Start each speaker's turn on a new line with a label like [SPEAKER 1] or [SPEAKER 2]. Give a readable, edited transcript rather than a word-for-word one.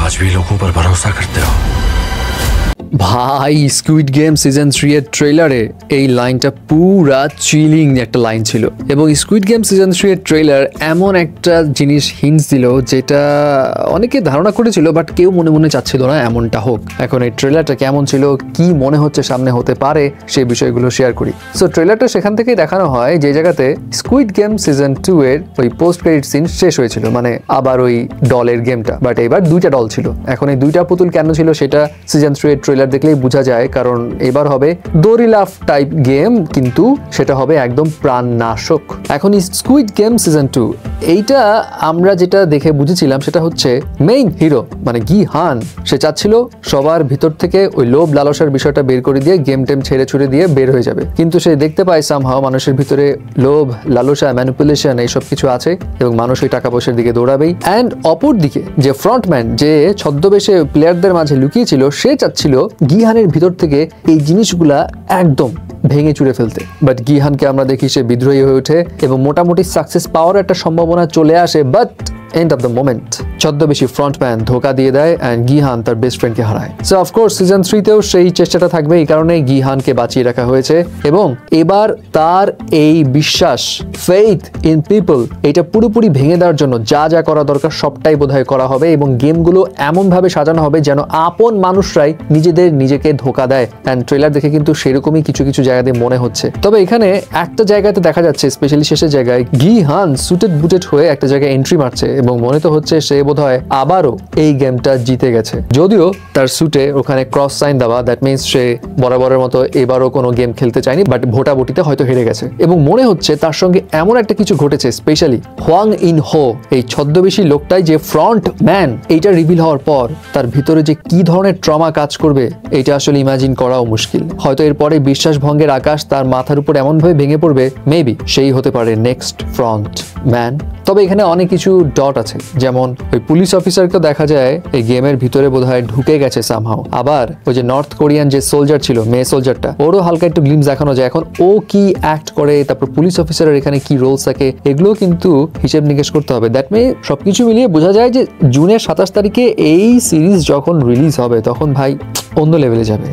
[SPEAKER 1] आज भी लोगों पर भरोसा करते हो।
[SPEAKER 2] ভাই স্কুইড গেম সিজন 3 এর ট্রেলারে এই লাইনটা পুরা চিলিং একটা লাইন ছিল এবং স্কুইড গেম সিজন 3 এর ট্রেলার এমন একটা জিনিস হিন্টস দিল যেটা অনেকে ধারণা করেছিল বাট কেউ মনে মনে চাচ্ছিল না এমনটা হোক। এখন এই ট্রেলারটা কেমন ছিল, কি মনে হচ্ছে সামনে হতে পারে, সেই বিষয়গুলো শেয়ার করি। সো ট্রেলারটা সেখান থেকেই দেখানো হয় যে জায়গাতে স্কুইড গেম সিজন 2 এর ওই পোস্ট ক্রেডিট সিন শেষ হয়েছিল, মানে আবার ওই ডলের গেমটা, বাট এবার দুইটা ডল ছিল। এখন এই দুইটা পুতুল কেন ছিল সেটা সিজন 3 এর ট্রেলার দেখলেই বোঝা যায়, কারণ এবার হবে দড়িলাফ টাইপ গেম, কিন্তু সেটা হবে একদম প্রাণনাশক। এখন স্কুইড গেম সিজন 2 এইটা আমরা যেটা দেখে বুঝেছিলাম সেটা হচ্ছে মেইন হিরো মানে গি হান, সে চাচ্ছিল সবার ভিতর থেকে ওই লোভ লালসার বিষয়টা বের করে দিয়ে গেম টেম ছেড়ে ছুড়ে দিয়ে বের হয়ে যাবে, কিন্তু সে দেখতে পায় সামহাও মানুষের ভিতরে লোভ লালসা ম্যানিপুলেশন এইসব কিছু আছে এবং মানুষ ওই টাকা পয়সার দিকে দৌড়াবেই। অ্যান্ড অপর দিকে যে ফ্রন্টম্যান যে ছদ্মবেশে প্লেয়ারদের মাঝে লুকিয়েছিল সে চাচ্ছিল গিহানের ভিতর থেকে এই জিনিসগুলা একদম ভেঙে চুরে ফেলতে, বাট গিহানকে আমরা দেখি সে বিদ্রোহী হয়ে ওঠে এবং মোটামুটি সাকসেস পাওয়ার একটা সম্ভাবনা চলে আসে, but end of the moment ছদ্মবেশী ফ্রন্টম্যান ধোকা দিয়ে দেয় অ্যান্ড গিহান তার বেস্ট ফ্রেন্ডকে হারায়। সো অফকোর্স সিজন 3 তেও সেই চেষ্টাটা থাকবে, এই কারণে গিহানকে বাঁচিয়ে রাখা হয়েছে এবং এবার তার এই বিশ্বাস ফেইথ ইন পিপল এটা পুরোপুরি ভেঙে দেওয়ার জন্য যা যা করা দরকার সবটাই বোধহয় করা হবে এবং গেমগুলো এমনভাবে সাজানো হবে যেন আপন মানুষরাই নিজেকে ধোকা দেয়। অ্যান্ড ট্রেলার দেখে কিন্তু সেরকমই কিছু কিছু জায়গাতে মনে হচ্ছে। তবে এখানে একটা জায়গাতে দেখা যাচ্ছে, স্পেশালি শেষের জায়গায় গিহান সুটেড বুটেড হয়ে একটা জায়গায় এন্ট্রি মারছে এবং মনে তো হচ্ছে সে বোধহয় আবারও এই গেমটা জিতে গেছে, যদিও তার সুটে ওখানে ক্রস সাইন দেওয়া, দ্যাট মিনস সে বরাবরের মতো এবারও কোনো গেম খেলতে চায়নি, বাট ভোটাভুটিতে হয়তো হেরে গেছে এবং মনে হচ্ছে তার সঙ্গে এমন একটা কিছু ঘটেছে। স্পেশালি হোয়াং ইন হো এই ছদ্মবেশী লোকটাই যে ফ্রন্ট ম্যান, এইটা রিভিল হওয়ার পর তার ভিতরে যে কি ধরনের ট্রমা কাজ করবে এটা আসলে ইমাজিন করাও মুশকিল। হয়তো এরপরে বিশ্বাস ভঙ্গের আকাশ তার মাথার উপর এমনভাবে ভেঙে পড়বে, মেবি সেই হতে পারে নেক্সট ফ্রন্ট ম্যান। তবে এখানে অনেক কিছু ডট আছে, যেমন ওই পুলিশ অফিসারকে দেখা যায় এই গেমের ভিতরে বোধহয় ঢুকে গেছে সামহাও। আবার ওই যে নর্থ কোরিয়ান যে সোলজার ছিল, মেয়ে সোলজারটা, ওরও হালকা একটু গ্লিমস দেখানো যায়। এখন ও কি অ্যাক্ট করে, তারপর পুলিশ অফিসারের এখানে কি রোলস থাকে, এগুলো কিন্তু হিসেব নিকেশ করতে হবে। দ্যাট মে সবকিছু মিলিয়ে বোঝা যায় যে জুনের 27 তারিখে এই সিরিজ যখন রিলিজ হবে তখন ভাই অন্য লেভেলে যাবে।